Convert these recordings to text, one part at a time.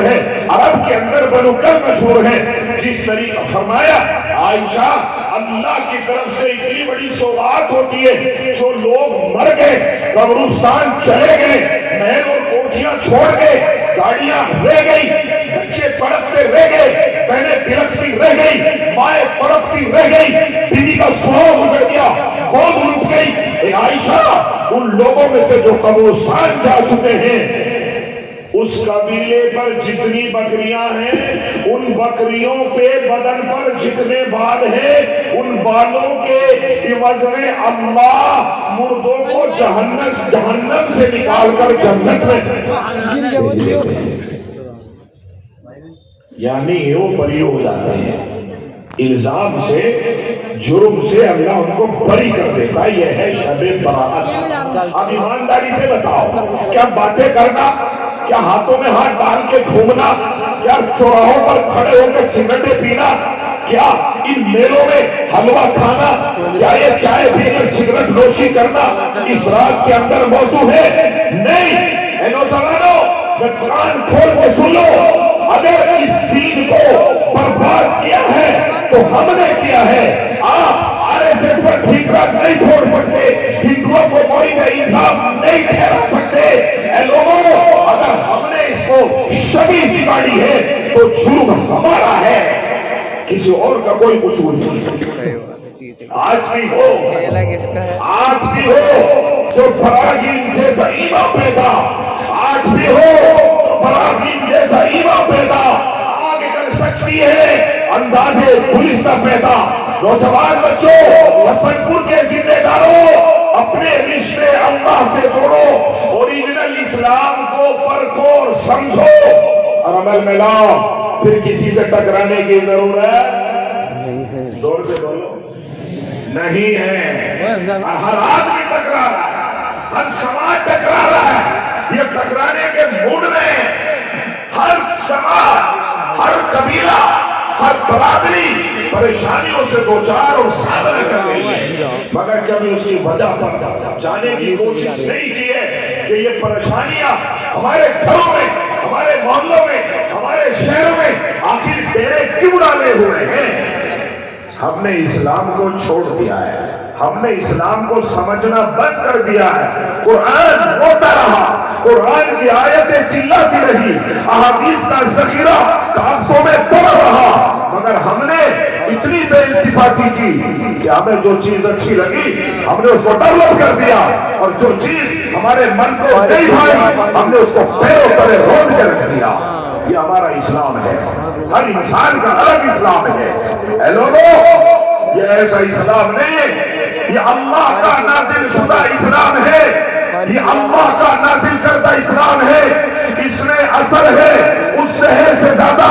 ہے، عرب کے اندر بنو کر مشہور ہے. جس طریقہ فرمایا عائشہ اللہ کی طرف سے اتنی بڑی سوغات ہوتی ہے، جو لوگ مر گئے، قبرستان چلے گئے، محل اور کوٹھیاں چھوڑ گئے، گاڑیاں رہ گئی، بچے تڑپتے رہ گئے، بہنیں بلکتی رہ گئی، مائیں تڑپتی رہ گئی، بیوی کا سوگ گزر گیا، گود لٹ گئی. اے عائشہ ان لوگوں میں سے جو قبرستان جا چکے ہیں، اس قبیلے پر جتنی بکریاں ہیں ان بکریوں پہ بدن پر جتنے بال ہیں ان بالوں کے عوض میں اللہ مردوں کو جہنم سے نکال کر جنت میں، یعنی وہ بری ہو جاتے ہیں الزام سے، جرم سے اللہ ان کو بری کر دیتا. یہ ہے شب برات. اب ایمانداری سے بتاؤ، کیا باتیں کرنا، کیا ہاتھوں میں ہاتھ ڈال کے گھومنا، کیا چوراہوں پر کھڑے ہو کے سگریٹیں پینا، کیا ان میلوں میں حلوہ کھانا، کیا یہ چائے پی کر سگریٹ نوشی کرنا اس رات کے اندر موضوع ہے؟ نہیں. اے نوجوانوں، میں کان کھول کے سن لو، اگر اس دین کو برباد کیا ہے تو ہم نے کیا ہے. آپ آر ایس ایس پر ٹھیکرا نہیں چھوڑ سکتے، ہندوؤں کو کوئی نئی الزام نہیں ٹھہرا سکتے. اے لوگوں، اگر ہم نے اس کو شبیہ بگاڑی ہے تو جرم ہمارا ہے، کسی اور کا کوئی قصور نہیں. آج بھی ہو جو براغین جیسا ایمان پیدا، آج بھی ہو براغین جیسا ایمان پیدا آگے کر سکتی ہے اندازے گلستہ پیدا. نوجوان بچوں، حسن پور کے ذمہ داروں، اپنے رشتے اللہ سے جوڑو، اوریجنل اسلام کو پرکھو اور سمجھو اور عمل میں لاؤ. پھر کسی سے ٹکرانے کی ضرورت زور سے بولو نہیں ہے. ہر آدمی ٹکرا رہا ہے، ہر سماج ٹکرا رہا ہے. یہ ٹکرانے کے موڈ میں ہر سماج، ہر قبیلہ، ہر برادری پریشانیوں سے دوچار اور سامنا کر رہی ہے، مگر کبھی اس کی وجہ پر جانے کی کوشش نہیں کی ہے کہ یہ پریشانیاں ہمارے گھروں میں، ہمارے محلوں میں، ہمارے شہروں میں آخر ڈیرے کیوں ڈالے ہوئے ہیں. ہم نے اسلام کو چھوڑ دیا ہے، ہم نے اسلام کو سمجھنا بند کر دیا ہے. قرآن روتا رہا، قرآن کی آیتیں چلاتی رہی، احادیث کا ذخیرہ کاغذوں میں پڑ رہا، مگر ہم نے اتنی بے التفاتی کی کہ ہمیں جو چیز اچھی لگی ہم نے اس کو ڈیولپ کر دیا، اور جو چیز ہمارے من کو نہیں بھائی ہم نے اس کو پیروں تلے روند کے رکھ دیا. یہ ہمارا اسلام ہے، ہر انسان کا الگ اسلام ہے. اے لوگوں، یہ ایسا اسلام نہیں ہے، یہ اللہ کا نازل شدہ اسلام ہے، یہ اللہ کا نازل کردہ اسلام ہے. اس میں اثر ہے اس زہر سے زیادہ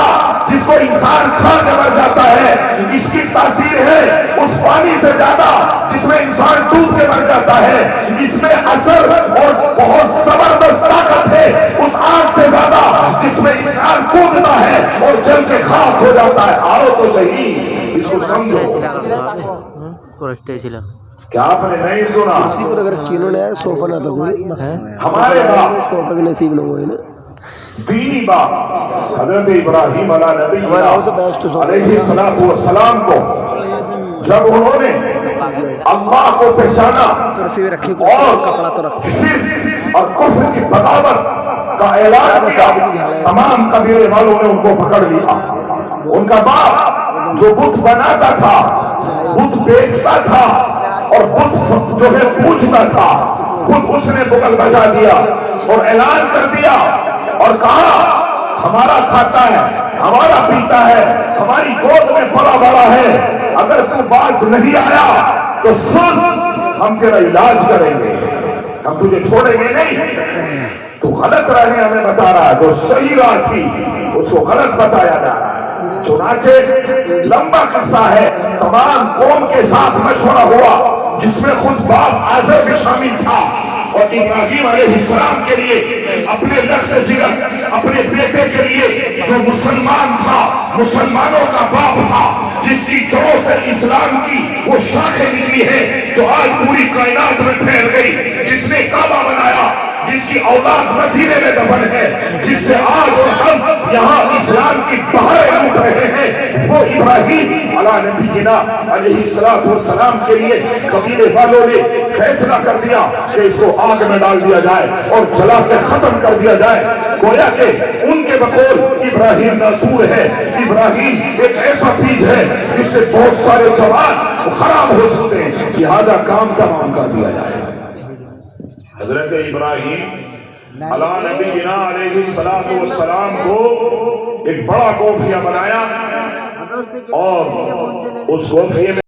جس کو انسان کھا کے مر جاتا ہے، اس کی تاثیر ہے اس پانی سے زیادہ جس میں انسان ڈوب کے مر جاتا ہے. اس میں اثر اور بہت زبردست طاقت ہے اس آگ سے زیادہ جس میں انسان کودتا ہے اور جل کے خاک ہو جاتا ہے. آؤ تو صحیح، اس کو سمجھو. کیا آپ نے نہیں سنا؟ ہمارے باپ دینی باپ حضرت ابراہیم علیہ الصلوۃ والسلام کو جب انہوں نے اللہ کو پہچانا اور شرک اور کفر کی بغاوت کا اعلان کیا، تمام قبیلے والوں نے ان کو پکڑ لیا. ان کا باپ جو بت بناتا تھا، بت بیچتا تھا اور بت جو ہے پوجتا تھا، خود اس نے بغل بجا دیا اور اعلان کر دیا اور کہا ہمارا کھاتا ہے، ہمارا پیتا ہے، ہماری گود میں پلا بڑا ہے، اگر تو باز نہیں آیا تو سن، ہم تیرا علاج کریں گے، ہم تجھے چھوڑیں گے نہیں. تو غلط راہیں ہمیں بتا رہا ہے، جو صحیح راہ تھی اس کو غلط بتایا جا رہا ہے. چنانچہ لمبا قصہ ہے، تمام قوم کے ساتھ مشورہ ہوا جس میں خود باپ آزر بھی شامل تھا، اور ابراہیم علیہ السلام کے لیے اپنے لفظ جگر، اپنے بیٹے کے لیے جو مسلمان تھا، مسلمانوں کا باپ تھا، جس کی جڑوں سے اسلام کی وہ شاخیں نکلی ہے جو آج پوری کائنات میں پھیل گئی، جس نے کعبہ بنایا، جس کی اولاد مدینے میں دفن ہے، جس سے آج اور ہم ابراہیم علی نبینا علیہ الصلوۃ والسلام کے لیے قبیلے والوں نے فیصلہ کر دیا کہ اس کو آگ میں ڈال دیا جائے اور جلا کے ختم کر دیا جائے. گویا کہ ان کے بقول ابراہیم ناصور ہے, ابراہیم ایک ایسا بیج ہے جس سے بہت سارے جوان خراب ہو سکتے ہیں, لہذا کام تمام کر دیا جائے. حضرت ابراہیم علی نبینا علیہ الصلوۃ والسلام کو ایک بڑا کوفیہ بنایا اور اس کوفیے میں